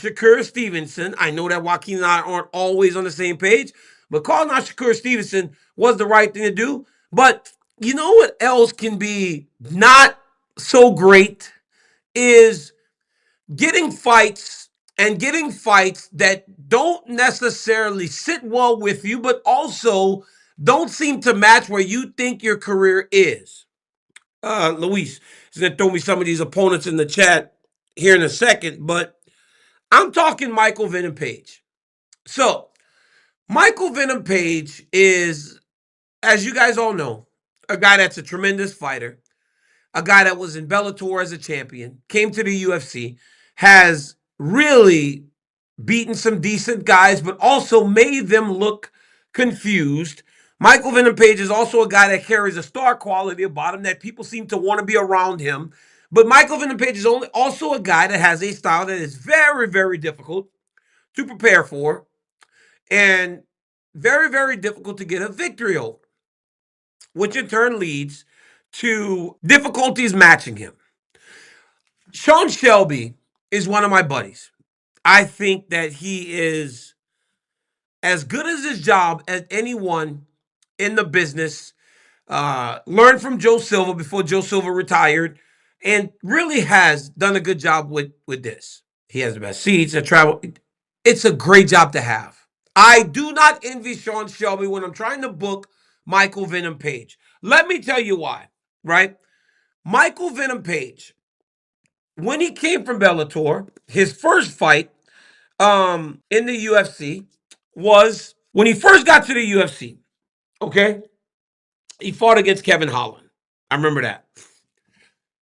Shakur Stevenson. I know that Joaquin and I aren't always on the same page, but calling out Shakur Stevenson was the right thing to do. But you know what else can be not so great is getting fights and getting fights that don't necessarily sit well with you, but also don't seem to match where you think your career is. Luis is going to throw me some of these opponents in the chat here in a second, but I'm talking Michael Venom Page. So, Michael Venom Page is, as you guys all know, a guy that's a tremendous fighter, a guy that was in Bellator as a champion, came to the UFC, has really beaten some decent guys, but also made them look confused. Michael Venom Page is also a guy that carries a star quality about him that people seem to want to be around him. But Michael Venom Page is also a guy that has a style that is very, very difficult to prepare for and very, very difficult to get a victory over, which in turn leads to difficulties matching him. Sean Shelby is one of my buddies. I think that he is as good as his job as anyone in the business. Learned from Joe Silva before Joe Silva retired, and really has done a good job with this. He has the best seats. Travel. It's a great job to have. I do not envy Sean Shelby when I'm trying to book Michael Venom Page. Let me tell you why. Right, Michael Venom Page, when he came from Bellator, his first fight in the UFC was when he first got to the UFC. Okay, he fought against Kevin Holland. I remember that.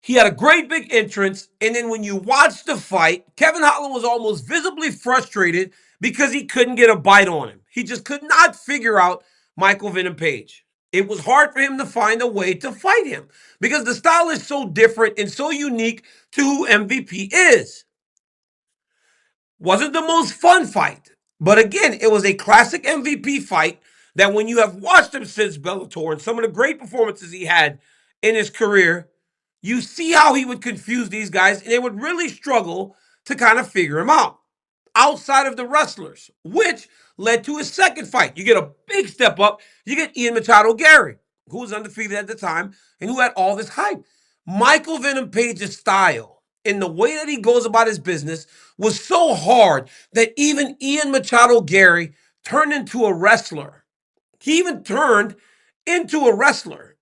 He had a great big entrance, and then when you watch the fight, Kevin Holland was almost visibly frustrated because he couldn't get a bite on him. He just could not figure out Michael Venom Page. It was hard for him to find a way to fight him because the style is so different and so unique to who MVP is. Wasn't the most fun fight. But again, it was a classic MVP fight that when you have watched him since Bellator and some of the great performances he had in his career, you see how he would confuse these guys and they would really struggle to kind of figure him out outside of the wrestlers, which led to his second fight. You get a big step up. You get Ian Machado Gary, who was undefeated at the time and who had all this hype. Michael Venom Page's style and the way that he goes about his business was so hard that even Ian Machado Gary turned into a wrestler. He even turned into a wrestler.